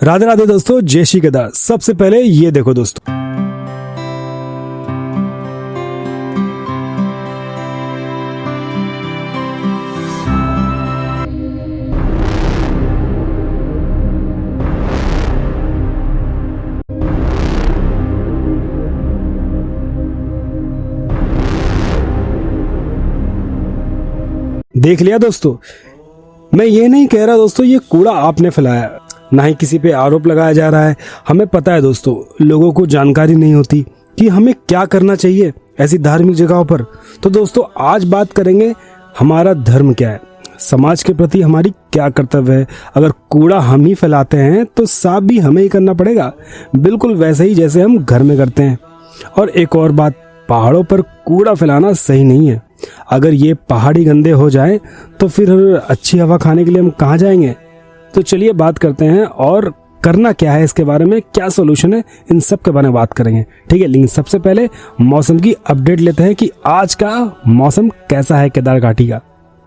राधे राधे दोस्तों, जय श्री केदार। सबसे पहले ये देखो दोस्तों, देख लिया दोस्तों। मैं ये नहीं कह रहा दोस्तों ये कूड़ा आपने फैलाया, ना ही किसी पे आरोप लगाया जा रहा है। हमें पता है दोस्तों, लोगों को जानकारी नहीं होती कि हमें क्या करना चाहिए ऐसी धार्मिक जगहों पर। तो दोस्तों आज बात करेंगे हमारा धर्म क्या है, समाज के प्रति हमारी क्या कर्तव्य है। अगर कूड़ा हम ही फैलाते हैं तो साफ भी हमें ही करना पड़ेगा, बिल्कुल वैसे ही जैसे हम घर में करते हैं। और एक और बात, पहाड़ों पर कूड़ा फैलाना सही नहीं है। अगर ये पहाड़ी गंदे हो जाए तो फिर अच्छी हवा खाने के लिए हम कहाँ जाएंगे। तो चलिए बात करते हैं और करना क्या है, इसके बारे में क्या सोल्यूशन है, इन सब के बारे में बात करेंगे। ठीक है, लेकिन सबसे पहले मौसम की अपडेट लेते हैं कि आज का मौसम कैसा है केदार घाटी का।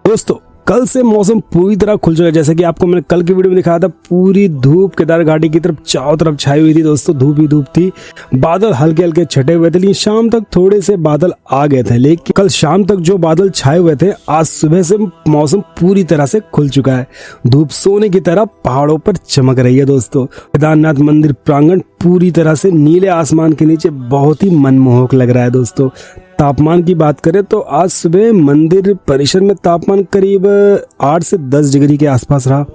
दोस्तों कल से मौसम पूरी तरह खुल चुका है। जैसे कि आपको मैंने कल की वीडियो में दिखाया था, पूरी धूप केदार घाटी की तरफ चारों तरफ छाई हुई थी दोस्तों। धूप ही धूप थी, बादल हल्के हल्के छटे हुए थे, लेकिन शाम तक थोड़े से बादल आ गए थे। लेकिन कल शाम तक जो बादल छाए हुए थे, आज सुबह से मौसम पूरी तरह से खुल चुका है। धूप सोने की तरह पहाड़ों पर चमक रही है दोस्तों। केदारनाथ मंदिर प्रांगण पूरी तरह से नीले आसमान के नीचे बहुत ही मनमोहक लग रहा है दोस्तों। तापमान की बात करें तो आज सुबह मंदिर परिसर में तापमान करीब 8 से 10 डिग्री के आसपास रहा।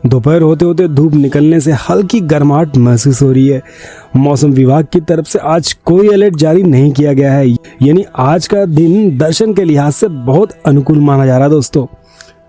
दोपहर होते होते धूप निकलने से हल्की गर्माहट महसूस हो रही है। मौसम विभाग की तरफ से आज कोई अलर्ट जारी नहीं किया गया है, यानी आज का दिन दर्शन के लिहाज से बहुत अनुकूल माना जा रहा है दोस्तों।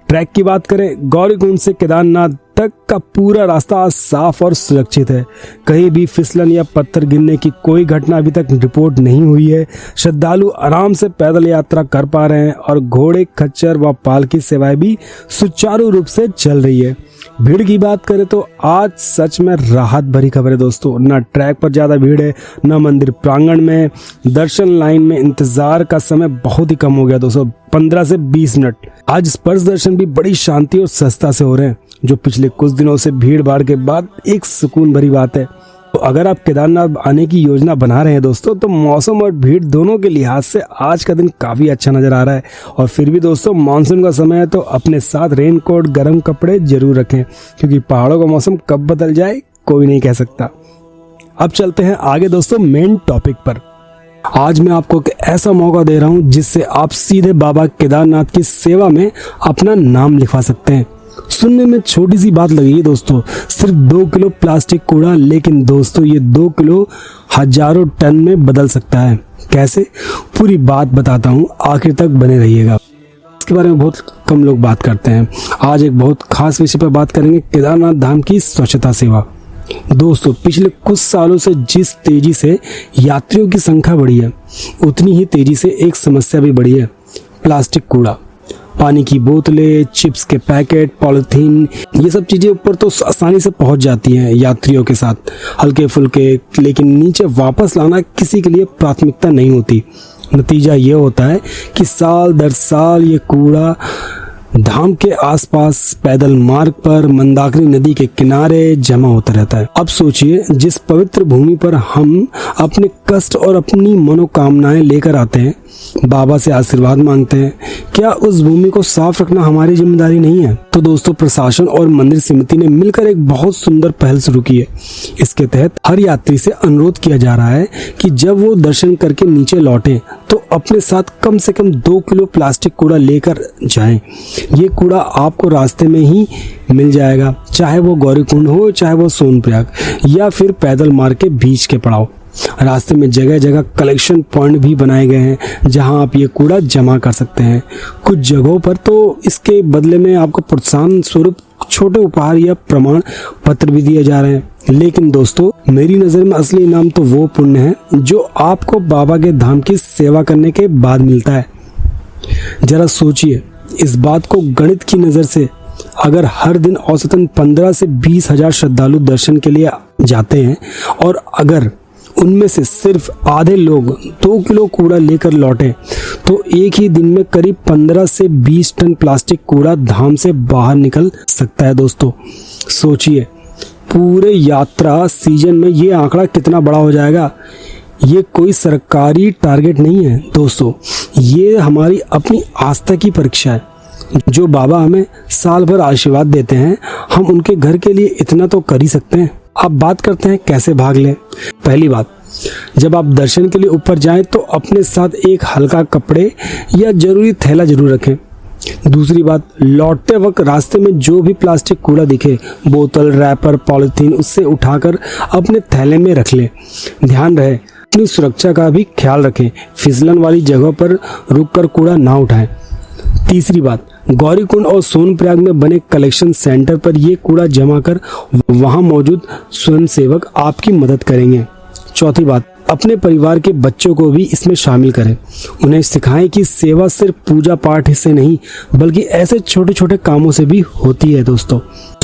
ट्रैक की बात करें, गौरीकुंड से केदारनाथ तक का पूरा रास्ता आज साफ और सुरक्षित है। कहीं भी फिसलन या पत्थर गिरने की कोई घटना अभी तक रिपोर्ट नहीं हुई है। श्रद्धालु आराम से पैदल यात्रा कर पा रहे हैं और घोड़े, खच्चर व पालकी सेवाएं भी सुचारू रूप से चल रही है। भीड़ की बात करें तो आज सच में राहत भरी खबर है दोस्तों। न ट्रैक पर ज्यादा भीड़ है, न मंदिर प्रांगण में। दर्शन लाइन में इंतजार का समय बहुत ही कम हो गया दोस्तों, 15 से 20 मिनट। आज स्पर्श दर्शन भी बड़ी शांति और सस्ता से हो रहे हैं, जो पिछले कुछ दिनों से भीड़ भाड़ के बाद एक सुकून भरी बात है। तो अगर आप केदारनाथ आने की योजना बना रहे हैं दोस्तों, तो मौसम और भीड़ दोनों के लिहाज से आज का दिन काफी अच्छा नजर आ रहा है। और फिर भी दोस्तों मानसून का समय है, तो अपने साथ रेनकोट, गर्म कपड़े जरूर रखें, क्योंकि पहाड़ों का मौसम कब बदल जाए कोई नहीं कह सकता। अब चलते हैं आगे दोस्तों मेन टॉपिक पर। आज मैं आपको एक ऐसा मौका दे रहा हूं जिससे आप सीधे बाबा केदारनाथ की सेवा में अपना नाम लिखवा सकते हैं। सुनने में छोटी सी बात लगी है दोस्तों, सिर्फ 2 किलो प्लास्टिक कूड़ा, लेकिन दोस्तों ये 2 किलो हजारों टन में बदल सकता है। कैसे, पूरी बात बताता हूँ, आखिर तक बने रहिएगा। इसके बारे में बहुत कम लोग बात करते हैं। आज एक बहुत खास विषय पर बात करेंगे, केदारनाथ धाम की स्वच्छता सेवा। दोस्तों पिछले कुछ सालों से जिस तेजी से यात्रियों की संख्या बढ़ी है, उतनी ही तेजी से एक समस्या भी बढ़ी है, प्लास्टिक कूड़ा। पानी की बोतलें, चिप्स के पैकेट, पॉलिथीन, ये सब चीजें ऊपर तो आसानी से पहुंच जाती हैं यात्रियों के साथ, हल्के फुल्के, लेकिन नीचे वापस लाना किसी के लिए प्राथमिकता नहीं होती। नतीजा ये होता है कि साल दर साल ये कूड़ा धाम के आसपास, पैदल मार्ग पर, मंदाकिनी नदी के किनारे जमा होता रहता है। अब सोचिए, जिस पवित्र भूमि पर हम अपने कष्ट और अपनी मनोकामनाएं लेकर आते हैं, बाबा से आशीर्वाद मांगते हैं, क्या उस भूमि को साफ रखना हमारी जिम्मेदारी नहीं है? तो दोस्तों प्रशासन और मंदिर समिति ने मिलकर एक बहुत सुंदर पहल शुरू की है। इसके तहत हर यात्री से अनुरोध किया जा रहा है कि जब वो दर्शन करके नीचे लौटे तो अपने साथ कम से कम 2 किलो प्लास्टिक कूड़ा लेकर जाएं। ये कूड़ा आपको रास्ते में ही मिल जाएगा, चाहे वो गौरीकुंड हो, चाहे वो सोनप्रयाग या फिर पैदल मार्ग के बीच के पड़ाव। रास्ते में जगह जगह कलेक्शन पॉइंट भी बनाए गए हैं, जहां आप ये कूड़ा जमा कर सकते हैं। कुछ जगहों पर तो इसके बदले में आपको प्रोत्साहन स्वरूप छोटे उपहार या प्रमाण पत्र भी दिए जा रहे हैं। लेकिन दोस्तों मेरी नजर में असली इनाम तो वो पुण्य है जो आपको बाबा के धाम की सेवा करने के बाद मिलता है। जरा सोचिए इस बात को गणित की नजर से, अगर हर दिन औसतन 15 से 20 हजार श्रद्धालु दर्शन के लिए जाते हैं और अगर उनमें से सिर्फ आधे लोग 2 किलो कूड़ा लेकर लौटे, तो एक ही दिन में करीब 15 से 20 टन प्लास्टिक कूड़ा धाम से बाहर निकल सकता है। दोस्तों सोचिए पूरे यात्रा सीजन में ये आंकड़ा कितना बड़ा हो जाएगा। ये कोई सरकारी टारगेट नहीं है दोस्तों, ये हमारी अपनी आस्था की परीक्षा है। जो बाबा हमें साल भर आशीर्वाद देते हैं, हम उनके घर के लिए इतना तो कर ही सकते हैं। अब बात करते हैं कैसे भाग लें। पहली बात, जब आप दर्शन के लिए ऊपर जाएं तो अपने साथ एक हल्का कपड़े या जरूरी थैला जरूर रखें। दूसरी बात, लौटते वक्त रास्ते में जो भी प्लास्टिक कूड़ा दिखे, बोतल, रैपर, पॉलिथीन, उससे उठाकर अपने थैले में रख लें। ध्यान रहे अपनी सुरक्षा का भी ख्याल रखें, फिसलन वाली जगहों पर रुककर कूड़ा ना उठाएं। तीसरी बात, गौरीकुंड और सोनप्रयाग में बने कलेक्शन सेंटर पर ये कूड़ा जमा कर वहां मौजूद स्वयंसेवक आपकी मदद करेंगे। चौथी बात, अपने परिवार के बच्चों को भी इसमें शामिल करें। उन्हें सिखाएं कि सेवा सिर्फ पूजा पाठ से नहीं बल्कि ऐसे छोटे छोटे कामों से भी होती है। दोस्तों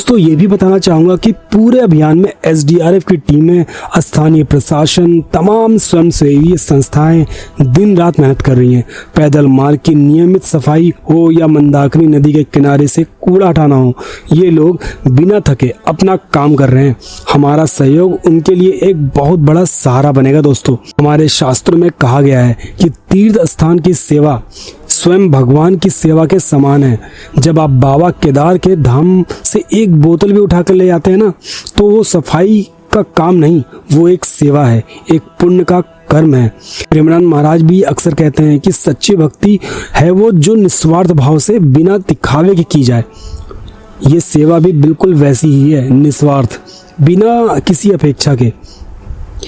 ये भी बताना चाहूंगा कि पूरे अभियान में एसडीआरएफ की टीमें, स्थानीय प्रशासन, तमाम स्वयंसेवी संस्थाएं दिन रात मेहनत कर रही हैं। पैदल मार्ग की नियमित सफाई हो या मंदाकिनी नदी के किनारे से कूड़ा हटाना हो, ये लोग बिना थके अपना काम कर रहे हैं। हमारा सहयोग उनके लिए एक बहुत बड़ा सहारा बनेगा। दोस्तों हमारे शास्त्रों में कहा गया है कि तीर्थ स्थान की सेवा स्वयं भगवान की सेवा के समान है। जब आप बाबा केदार के धाम से एक बोतल भी उठाकर ले आते हैं ना, तो वो सफाई का काम नहीं, वो एक सेवा है, एक पुण्य का कर्म है। प्रेमानंद महाराज भी अक्सर कहते हैं कि सच्ची भक्ति है वो जो निस्वार्थ भाव से बिना दिखावे के की जाए। ये सेवा भी बिल्कुल वैसी ही है, निस्वार्थ, बिना किसी अपेक्षा के।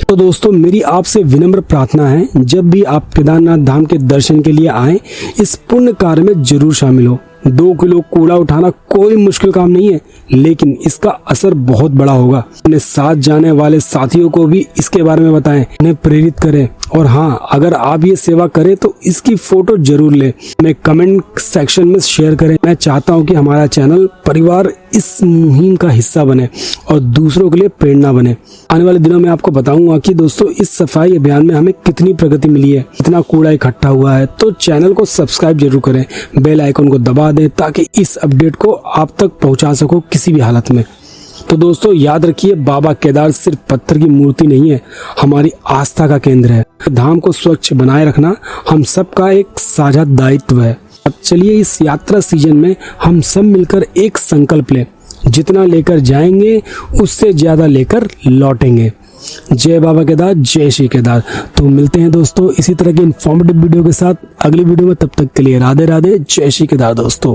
तो दोस्तों मेरी आपसे विनम्र प्रार्थना है, जब भी आप केदारनाथ धाम के दर्शन के लिए आए, इस पुण्य कार्य में जरूर शामिल हो। 2 किलो कूड़ा उठाना कोई मुश्किल काम नहीं है, लेकिन इसका असर बहुत बड़ा होगा। अपने साथ जाने वाले साथियों को भी इसके बारे में बताएं, उन्हें प्रेरित करें। और हाँ, अगर आप ये सेवा करें तो इसकी फोटो जरूर लें, हमें कमेंट सेक्शन में शेयर करें। मैं चाहता हूँ कि हमारा चैनल परिवार इस मुहिम का हिस्सा बने और दूसरों के लिए प्रेरणा बने। आने वाले दिनों में आपको बताऊंगा कि दोस्तों इस सफाई अभियान में हमें कितनी प्रगति मिली है, कितना कूड़ा इकट्ठा हुआ है। तो चैनल को सब्सक्राइब जरूर करें, बेल आइकन को दबा दें ताकि इस अपडेट को आप तक पहुंचा सको किसी भी हालत में। तो दोस्तों याद रखिए, बाबा केदार सिर्फ पत्थर की मूर्ति नहीं है, हमारी आस्था का केंद्र है। धाम को स्वच्छ बनाए रखना हम सबका एक साझा दायित्व है। अब चलिए इस यात्रा सीजन में हम सब मिलकर एक संकल्प लें, जितना लेकर जाएंगे उससे ज्यादा लेकर लौटेंगे। जय बाबा केदार, जय श्री केदार। तो मिलते हैं दोस्तों इसी तरह की इन्फॉर्मेटिव वीडियो के साथ अगली वीडियो में। तब तक के लिए राधे राधे, जय श्री केदार दोस्तों।